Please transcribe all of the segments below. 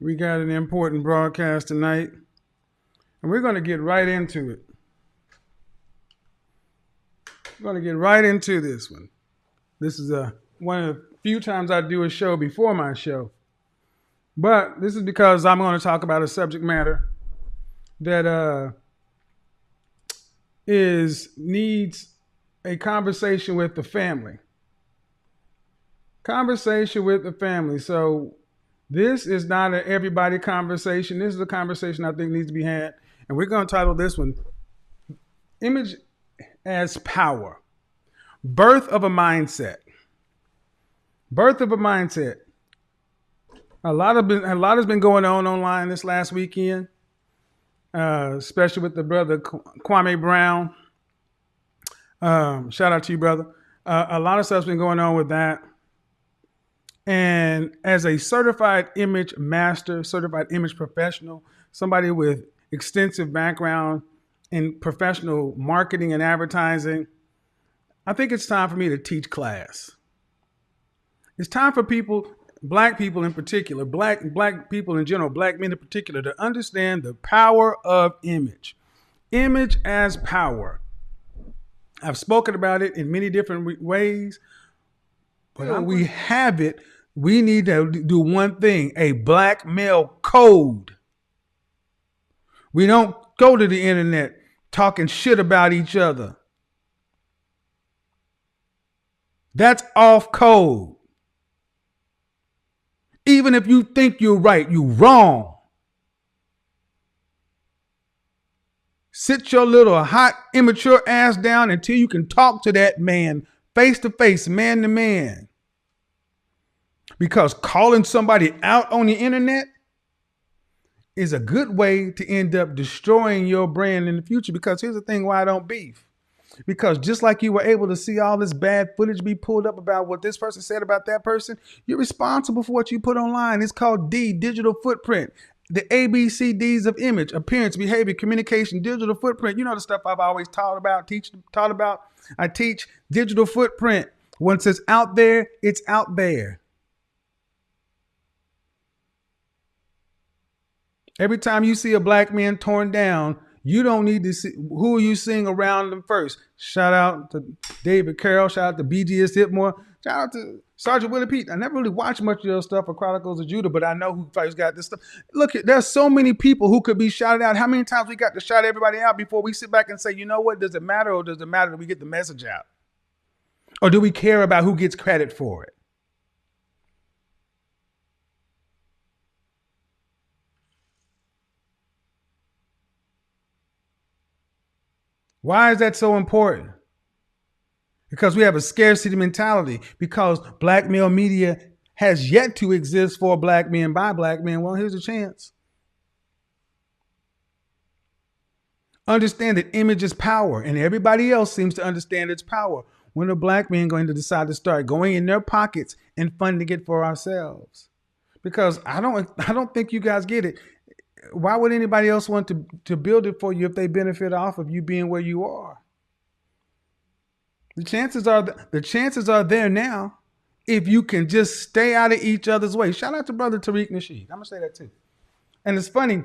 We got an important broadcast tonight, and we're going to get right into it. We're going to get right into this one. This is one of the few times I do a show before my show. But this is because I'm going to talk about a subject matter that needs a conversation with the family. Conversation with the family. So this is not an everybody conversation. This is a conversation I think needs to be had. And we're going to title this one, Image as Power. Birth of a Mindset. Birth of a Mindset. A lot has been going on online this last weekend, especially with the brother Kwame Brown. Shout out to you, brother. A lot of stuff's been going on with that. And as a certified image master, certified image professional, somebody with extensive background in professional marketing and advertising, I think it's time for me to teach class. It's time for people, black people in particular, black people in general, black men in particular, to understand the power of image. Image as power. I've spoken about it in many different ways, but we have it. We need to do one thing, a black male code. We don't go to the internet talking shit about each other. That's off code. Even if you think you're right, you're wrong. Sit your little hot, immature ass down until you can talk to that man face to face, man to man. Because calling somebody out on the internet is a good way to end up destroying your brand in the future. Because here's the thing why I don't beef. Because just like you were able to see all this bad footage be pulled up about what this person said about that person, you're responsible for what you put online. It's called digital footprint. The ABCDs of image, appearance, behavior, communication, digital footprint. You know the stuff I've always taught about. I teach digital footprint. Once it's out there, it's out there. Every time you see a black man torn down, you don't need to see who are you seeing around them first. Shout out to David Carroll. Shout out to BGS Hitmore. Shout out to Sergeant Willie Pete. I never really watched much of your stuff for Chronicles of Judah, but I know who first got this stuff. Look, there's so many people who could be shouted out. How many times we got to shout everybody out before we sit back and say, you know what, does it matter, or does it matter that we get the message out? Or do we care about who gets credit for it? Why is that so important? Because we have a scarcity mentality. Because black male media has yet to exist for black men by black men. Well, here's a chance. Understand that image is power, and everybody else seems to understand its power. When are black men going to decide to start going in their pockets and funding it for ourselves? Because I don't think you guys get it. Why would anybody else want to build it for you if they benefit off of you being where you are? The chances are there now if you can just stay out of each other's way. Shout out to brother Tariq Nasheed. I'm going to say that too. And it's funny.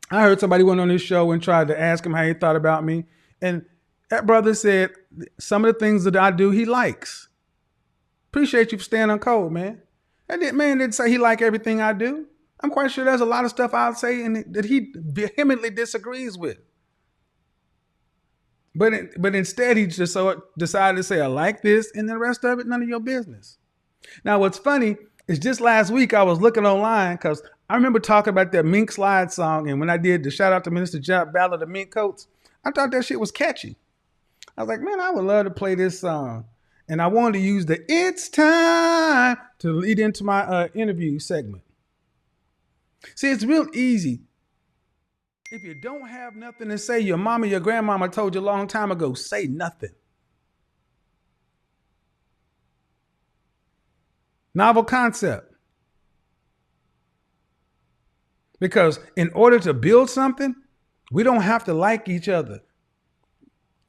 I heard somebody went on this show and tried to ask him how he thought about me. And that brother said some of the things that I do, he likes. Appreciate you for staying on code, man. That man didn't say he liked everything I do. I'm quite sure there's a lot of stuff I'll say that he vehemently disagrees with. But instead, he just decided to say, I like this, and the rest of it, none of your business. Now, what's funny is just last week, I was looking online because I remember talking about that Mink Slide song. And when I did the shout out to Minister Jump Ballad of Mink Coats, I thought that shit was catchy. I was like, man, I would love to play this song. And I wanted to use the It's Time to lead into my interview segment. See, it's real easy. If you don't have nothing to say, your mama, your grandmama told you a long time ago, say nothing. Novel concept. Because in order to build something, we don't have to like each other.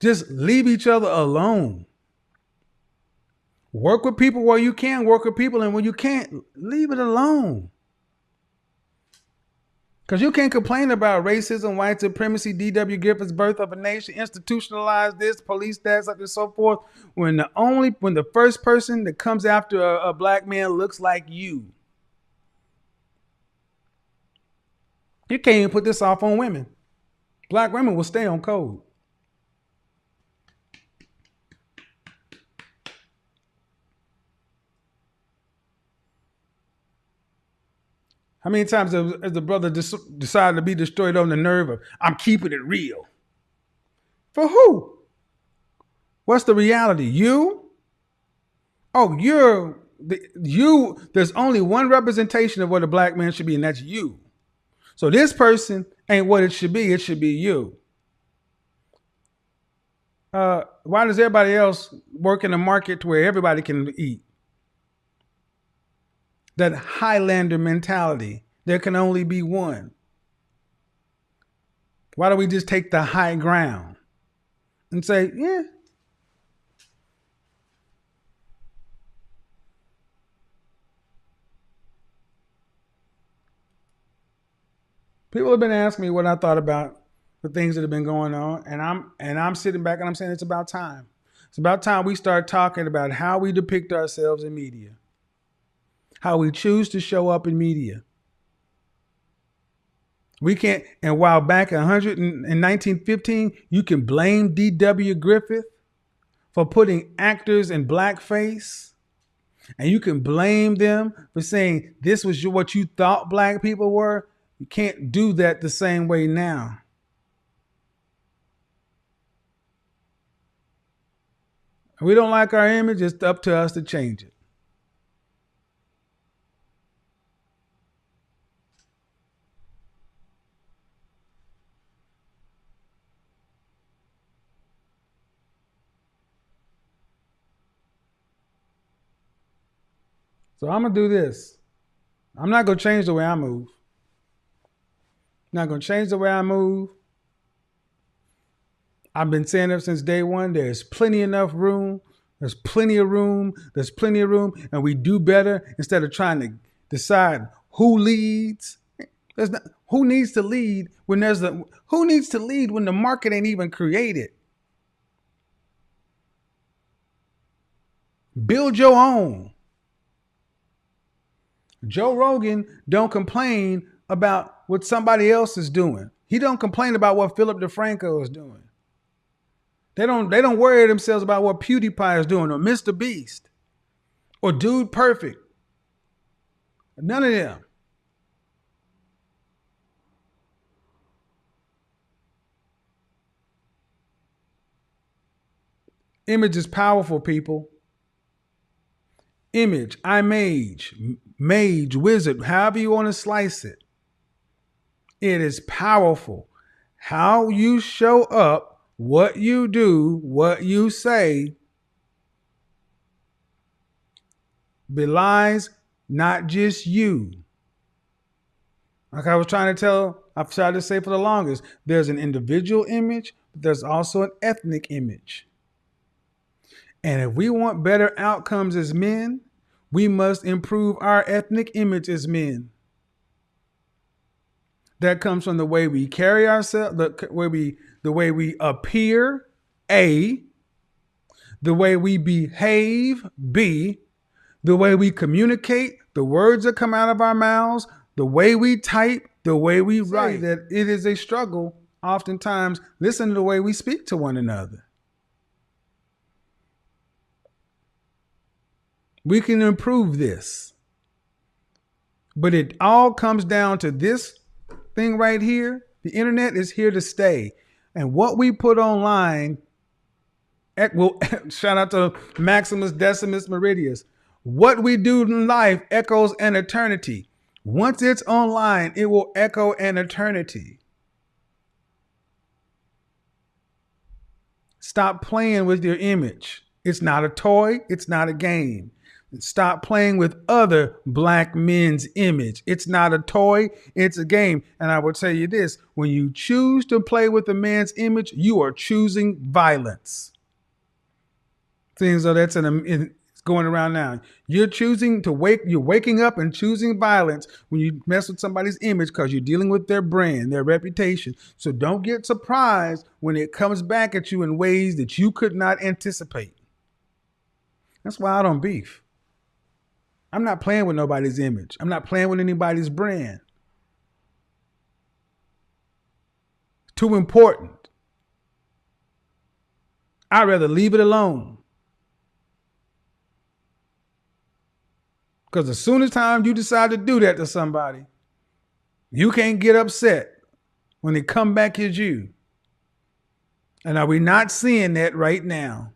Just leave each other alone. Work with people where you can work with people, and when you can't, leave it alone. Because you can't complain about racism, white supremacy, D.W. Griffith's birth of a nation, institutionalized this, police that, such and so forth, when the first person that comes after a black man looks like you. You can't even put this off on women. Black women will stay on code. How many times has the brother decided to be destroyed on the nerve of, I'm keeping it real? For who? What's the reality? You? Oh, you. There's only one representation of what a black man should be, and that's you. So this person ain't what it should be. It should be you. Why does everybody else work in a market to where everybody can eat? That Highlander mentality. There can only be one. Why don't we just take the high ground and say, yeah. People have been asking me what I thought about the things that have been going on, and I'm sitting back and I'm saying it's about time. It's about time we start talking about how we depict ourselves in media, how we choose to show up in media. We can't, and while back in 1915, you can blame D.W. Griffith for putting actors in blackface, and you can blame them for saying this was what you thought black people were. You can't do that the same way now. If we don't like our image, it's up to us to change it. So I'm going to do this. I'm not going to change the way I move. I'm not going to change the way I move. I've been saying it since day one. There's plenty enough room. There's plenty of room. There's plenty of room. And we do better instead of trying to decide who leads. Who needs to lead when who needs to lead when the market ain't even created? Build your own. Joe Rogan don't complain about what somebody else is doing. He don't complain about what Philip DeFranco is doing. They don't worry themselves about what PewDiePie is doing or Mr. Beast or Dude Perfect. None of them. Image is powerful, people. Image, mage, wizard, however you want to slice it. It is powerful. How you show up, what you do, what you say belies not just you. Like I've tried to say for the longest, there's an individual image, but there's also an ethnic image. And if we want better outcomes as men, we must improve our ethnic image as men. That comes from the way we carry ourselves, the way we appear, A, the way we behave, B, the way we communicate, the words that come out of our mouths, the way we type, the way we write. That it is a struggle, oftentimes, listen to the way we speak to one another. We can improve this. But it all comes down to this thing right here. The internet is here to stay. And what we put online, shout out to Maximus Decimus Meridius. What we do in life echoes an eternity. Once it's online, it will echo an eternity. Stop playing with your image. It's not a toy. It's not a game. Stop playing with other black men's image. It's not a toy, it's a game. And I will tell you this, when you choose to play with a man's image, you are choosing violence. Things so that's going around now. You're waking up and choosing violence when you mess with somebody's image because you're dealing with their brand, their reputation. So don't get surprised when it comes back at you in ways that you could not anticipate. That's why I don't beef. I'm not playing with nobody's image. I'm not playing with anybody's brand. Too important. I'd rather leave it alone. Because as soon as time you decide to do that to somebody, you can't get upset when it come back as you. And are we not seeing that right now?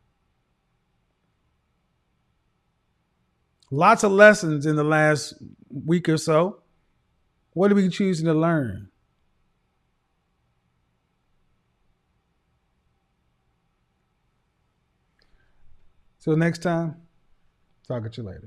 Lots of lessons in the last week or so. What are we choosing to learn? So next time, talk at you later.